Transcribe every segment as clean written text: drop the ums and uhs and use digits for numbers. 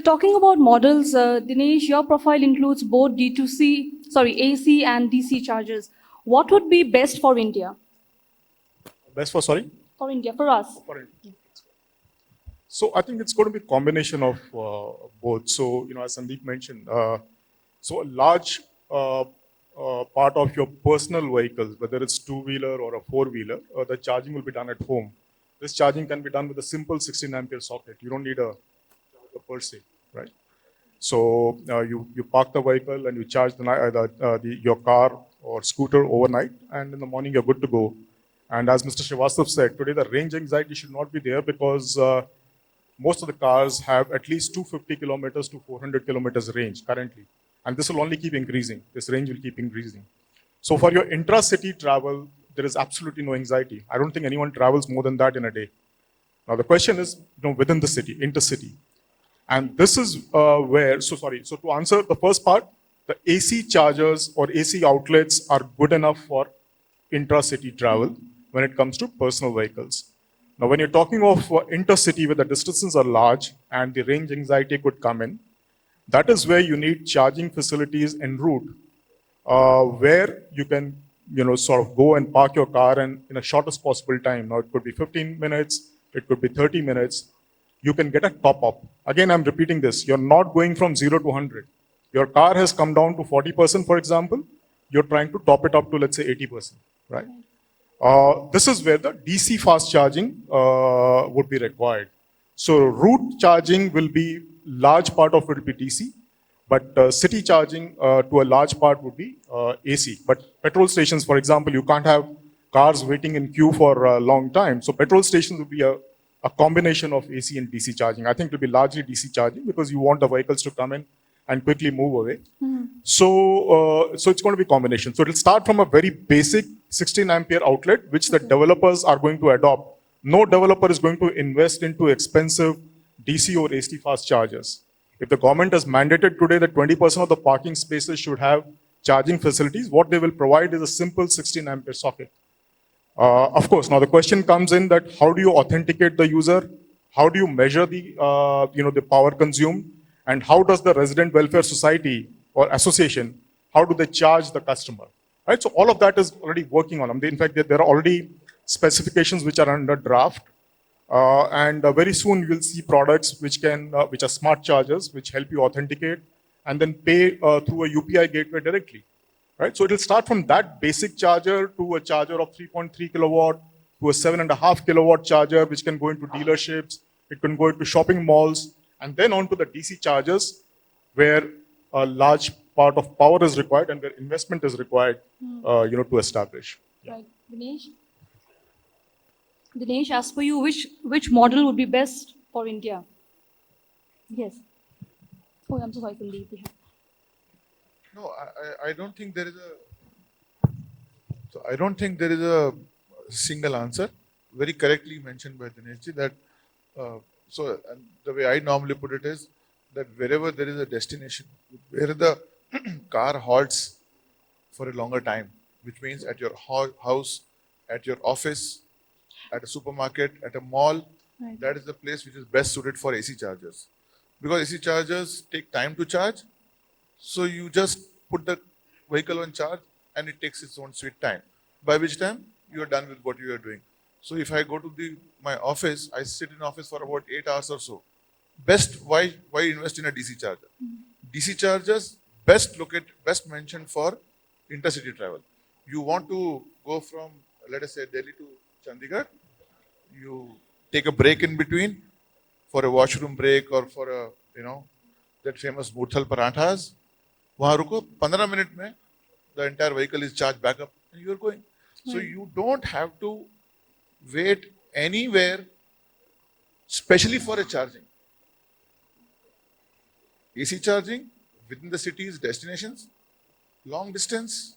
talking about models, Dinesh, your profile includes both AC and DC chargers. What would be best for India? Best for, sorry? For India, for us. For India. So I think it's going to be a combination of both. So, as Sandeep mentioned, so a large part of your personal vehicles, whether it's two-wheeler or a four-wheeler, the charging will be done at home. This charging can be done with a simple 16 ampere socket. You don't need a per se, right? So you park the vehicle and you charge your car or scooter overnight, and in the morning you're good to go. And as Mr. Srivastava said, today the range anxiety should not be there because most of the cars have at least 250 kilometers to 400 kilometers range currently. And this will only keep increasing. This range will keep increasing. So for your intra-city travel, there is absolutely no anxiety. I don't think anyone travels more than that in a day. Now the question is, within the city, intercity. And this is so to answer the first part, the AC chargers or AC outlets are good enough for intra-city travel when it comes to personal vehicles. Now, when you're talking of intercity where the distances are large and the range anxiety could come in, that is where you need charging facilities en route, where you can, sort of go and park your car in the shortest possible time. Now, it could be 15 minutes, it could be 30 minutes. You can get a top-up. Again, I'm repeating this. You're not going from 0 to 100. Your car has come down to 40%, for example. You're trying to top it up to, let's say, 80%, right? This is where the DC fast charging would be required. So route charging will be, large part of it will be DC, but city charging to a large part would be AC. But petrol stations, for example, you can't have cars waiting in queue for a long time. So petrol stations would be a combination of AC and DC charging. I think it will be largely DC charging because you want the vehicles to come in and quickly move away. So it's going to be a combination. So it'll start from a very basic 16 ampere outlet, which the developers are going to adopt. No developer is going to invest into expensive DC or AC fast chargers. If the government has mandated today that 20% of the parking spaces should have charging facilities, what they will provide is a simple 16 ampere socket. Of course, now the question comes in that how do you authenticate the user? How do you measure the, the power consumed? And how does the Resident Welfare Society or association, how do they charge the customer? Right? So all of that is already working on them. In fact, there are already specifications which are under draft. And very soon you will see products which are smart chargers, which help you authenticate and then pay through a UPI gateway directly. Right? So it will start from that basic charger to a charger of 3.3 kilowatt to a 7.5 kilowatt charger, which can go into dealerships, it can go into shopping malls, and then on to the DC chargers, where a large part of power is required and where investment is required, to establish. Yeah. Right, Dinesh, as per you, which model would be best for India? Yes. Oh, I'm so sorry, Sandeep. Yeah. No, I don't think there is a. So I don't think there is a single answer. Very correctly mentioned by Dineshji that. So the way I normally put it is that wherever there is a destination, where the car halts for a longer time, which means at your house, at your office, at a supermarket, at a mall, right, that is the place which is best suited for AC chargers. Because AC chargers take time to charge, so you just put the vehicle on charge and it takes its own sweet time, by which time you are done with what you are doing. So if I go to my office, I sit in office for about 8 hours or so. Best, why invest in a DC charger? DC chargers best mentioned for intercity travel. You want to go from, let us say, Delhi to Chandigarh. You take a break in between for a washroom break or for a, that famous Muthal Paranthas. Wahan ruko, 15 minutes mein, the entire vehicle is charged back up and you are going. So you don't have to wait anywhere, especially for a charging. AC charging within the city's destinations, long distance,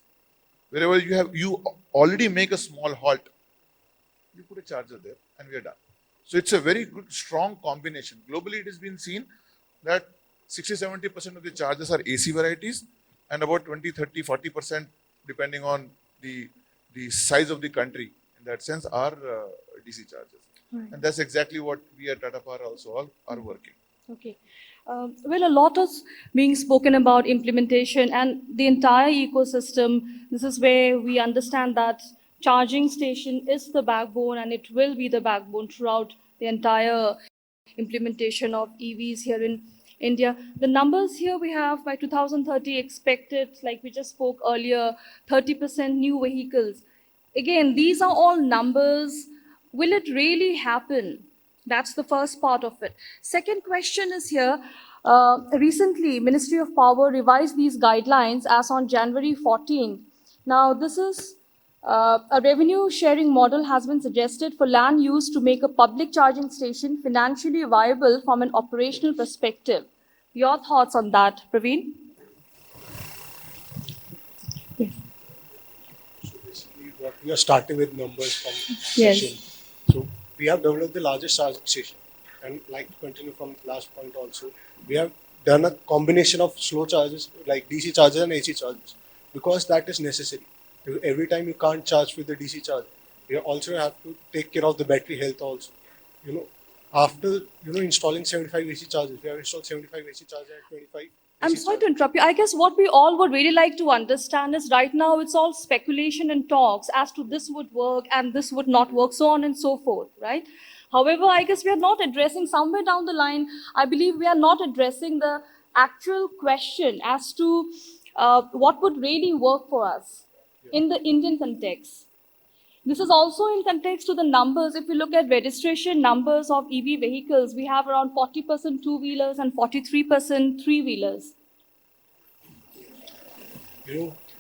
wherever you already make a small halt, you put a charger there and we are done. So it's a very good, strong combination. Globally, it has been seen that 60-70% of the chargers are AC varieties and about 20, 30, 40%, depending on the size of the country, in that sense, are DC chargers. Right. And that's exactly what we at Tata Power also are working. Okay. Well, a lot is being spoken about implementation and the entire ecosystem. This is where we understand that charging station is the backbone and it will be the backbone throughout the entire implementation of EVs here in India. The numbers here we have by 2030 expected, like we just spoke earlier, 30% new vehicles. Again, these are all numbers. Will it really happen? That's the first part of it. Second question is here. Recently, Ministry of Power revised these guidelines as on January 14. Now, this is a revenue sharing model has been suggested for land use to make a public charging station financially viable from an operational perspective. Your thoughts on that, Praveen? Yes. So basically, what we are starting with numbers from Yes. session. So we have developed the largest charging station, and like to continue from the last point also, we have done a combination of slow charges like DC charges and AC charges because that is necessary. Every time you can't charge with the DC charger, you also have to take care of the battery health also. After installing 75 AC chargers, we have installed 75 AC chargers and 25. I'm AC sorry to chargers. interrupt you. I guess what we all would really like to understand is right now it's all speculation and talks as to this would work and this would not work, so on and so forth, right? However, I guess we are not addressing somewhere down the line, I believe we are not addressing the actual question as to what would really work for us in the Indian context. This is also in context to the numbers. If you look at registration numbers of EV vehicles, we have around 40% two-wheelers and 43% three-wheelers.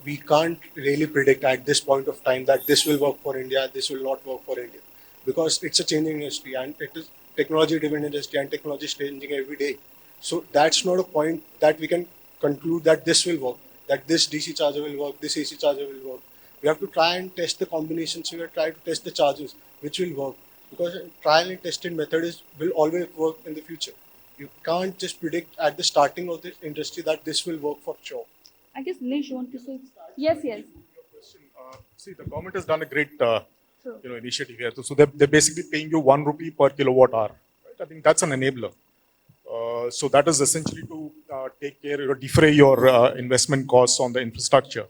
We can't really predict at this point of time that this will work for India, this will not work for India, because it's a changing industry and it is technology-driven industry and technology is changing every day. So that's not a point that we can conclude that this will work, that this DC charger will work, this AC charger will work. We have to try and test the combinations. We have to try to test the charges, which will work, because trial and tested method will always work in the future. You can't just predict at the starting of this industry that this will work for sure. I guess Nish, you want to say? Yes, yes. Your question, see, the government has done a great initiative here. So they're basically paying you 1 rupee per kilowatt hour. Right? I think that's an enabler. So that is essentially to take care, defray your investment costs on the infrastructure.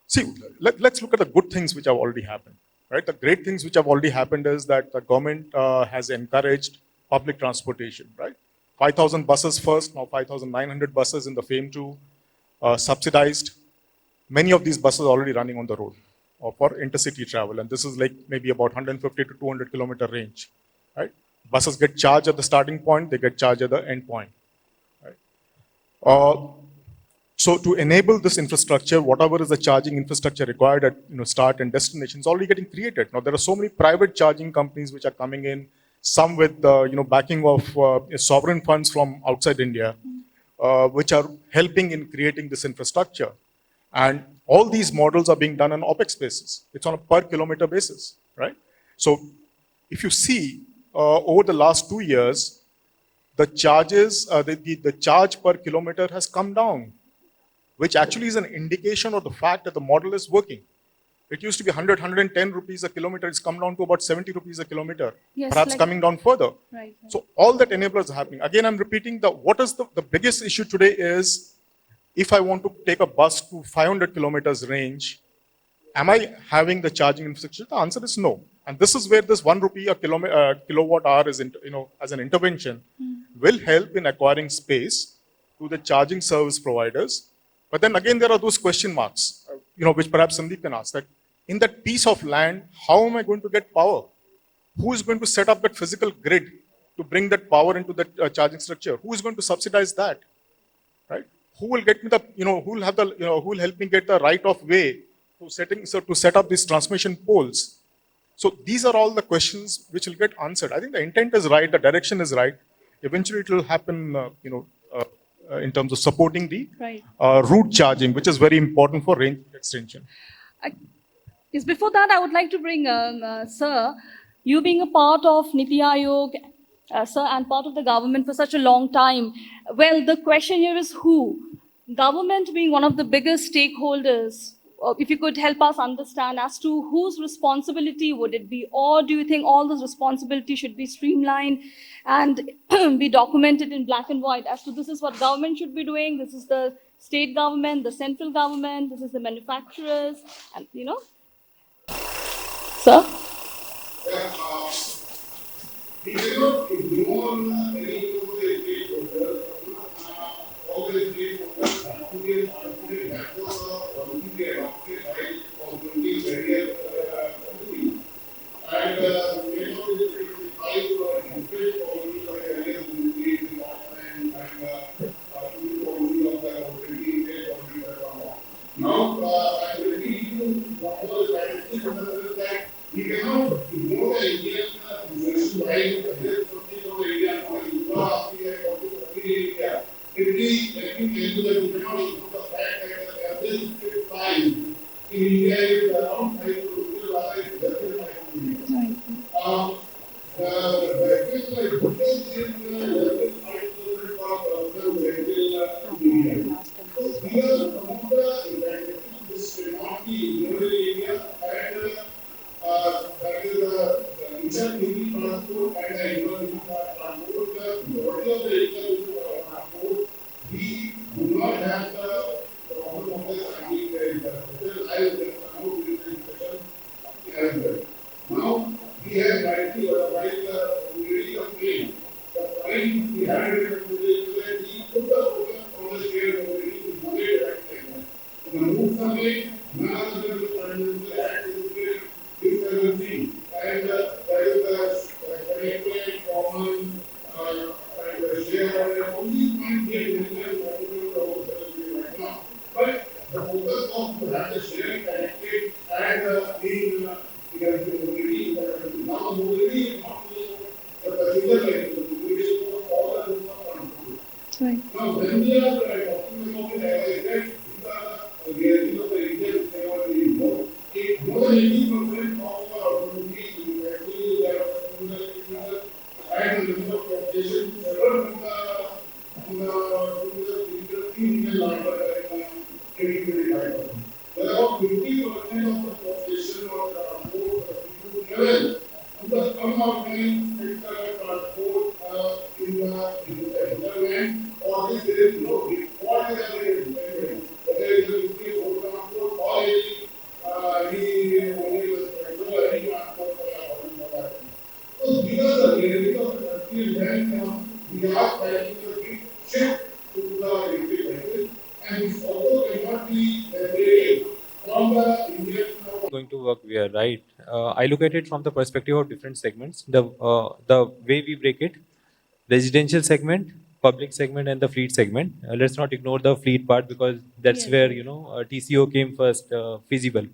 See, let's look at the good things which have already happened. Right? The great things which have already happened is that the government has encouraged public transportation. Right? 5,000 buses first, now 5,900 buses in the FAME 2, subsidized. Many of these buses are already running on the road for intercity travel, and this is like maybe about 150 to 200 kilometer range. Right? Buses get charged at the starting point, they get charged at the end point. Right? So to enable this infrastructure, whatever is the charging infrastructure required at start and destination is already getting created. Now there are so many private charging companies which are coming in, some with backing of sovereign funds from outside India, which are helping in creating this infrastructure. And all these models are being done on OPEX basis. It's on a per kilometer basis, right? So if you see over the last 2 years, the charges, the charge per kilometer has come down, which actually is an indication of the fact that the model is working. It used to be 100, 110 rupees a kilometer. It's come down to about 70 rupees a kilometer, Yes, perhaps coming down further. Right. So all that enablers are happening. Again, I'm repeating what is the biggest issue today is, if I want to take a bus to 500 kilometers range, am I having the charging infrastructure? The answer is no. And this is where this 1 rupee a kilowatt hour is, as an intervention, will help in acquiring space to the charging service providers. But then again, there are those question marks, which perhaps Sandeep can ask, that in that piece of land, how am I going to get power? Who is going to set up that physical grid to bring that power into the charging structure? Who is going to subsidize that? Right? Who will get me who will have the, who will help me get the right of way to set up these transmission poles? So these are all the questions which will get answered. I think the intent is right, the direction is right. Eventually, it will happen, in terms of supporting the route charging, which is very important for range extension. Yes, before that, I would like to bring Sir, you being a part of Niti Aayog, Sir, and part of the government for such a long time. Well, the question here is who? Government being one of the biggest stakeholders if you could help us understand as to whose responsibility would it be, or do you think all those responsibility should be streamlined and be documented in black and white as to this is what government should be doing, this is the state government, the central government, this is the manufacturers, and Sir? We cannot ignore any of the stakeholders, all the stakeholders have to be factors of policy adopted by community various countries. And many of the stakeholders are different policies by various ministries, departments, and policy of the authority, state policy. Now, I will need to one more statistics that we cannot ignore the Indian position right this something of India for India. Let me tell you that we cannot ignore the fact that the average trip size in India is around 5 crores, rather it's less than 5 crores. The difference in less than 5 crores of vehicle in India. So here, some of the advantages this cannot be ignored in India, and that is the inter-city transport and the inter-city transport. The majority of the inter-city transport, we do not have the problem of the standing infrastructure. I will just come out with this discussion as well. Now, we have rightly already complained. The point we had in the presentation that we put the focus on the shared mobility to money direct segment. The move away, none other than the financial act is this thing. And there is the connected, common, and the share, and all these points get mentioned right now. But the focus of to have the share connected and being mobility, now mobility is not the passenger like the mobility is for all the groups of transport. Right. Now, when we are talking about it, as I said, the reality of the Indian technology is more. More than 80% of the automobile manufacturers that are and the number of population several from the Indian larger than 2025. There are about 50% of the population of the transport level to the unorganized sector transport in the hinterland, or if there is no whatever there is, whether it is a road transport or any so these are the reality of the country, and we are planning a big shift to the electric vehicles, and this also cannot be separated from the Indian going to work where, right? I look at it from the perspective of different segments. The way we break it: residential segment, public segment, and the fleet segment. Let's not ignore the fleet part because that's where TCO came first, feasible.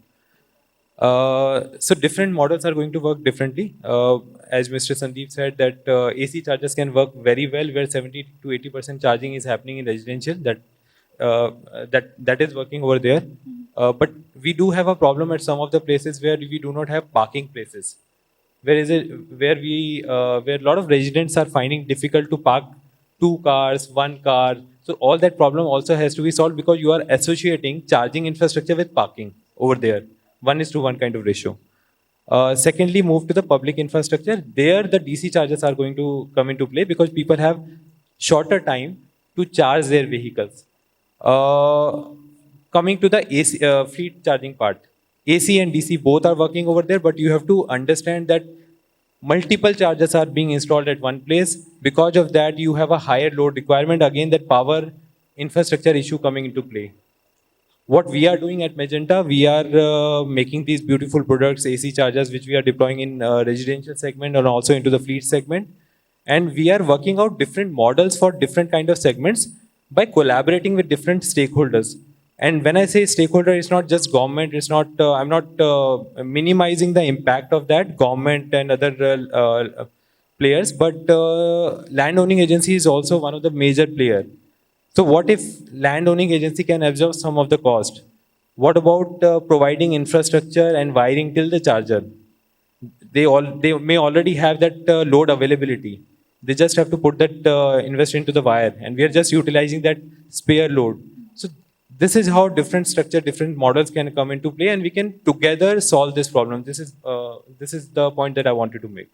So different models are going to work differently. As Mr. Sandeep said, that AC chargers can work very well, where 70 to 80% charging is happening in residential. That is working over there. But we do have a problem at some of the places where we do not have parking places. Where a lot of residents are finding difficult to park 2 cars, 1 car. So all that problem also has to be solved because you are associating charging infrastructure with parking over there. 1:1 kind of ratio. Secondly, move to the public infrastructure. There, the DC chargers are going to come into play because people have shorter time to charge their vehicles. Coming to the AC, fleet charging part. AC and DC both are working over there, but you have to understand that multiple chargers are being installed at one place. Because of that, you have a higher load requirement. Again, that power infrastructure issue coming into play. What we are doing at Magenta, we are making these beautiful products, AC chargers, which we are deploying in residential segment and also into the fleet segment. And we are working out different models for different kind of segments by collaborating with different stakeholders. And when I say stakeholder, it's not just government. It's not. I'm not minimizing the impact of that government and other players, but landowning agency is also one of the major players. So what if landowning agency can absorb some of the cost? What about providing infrastructure and wiring till the charger? They may already have that load availability. They just have to put that invest into the wire, and we are just utilizing that spare load. So This is how different structure, different models can come into play, and we can together solve this problem. This is the point that I wanted to make.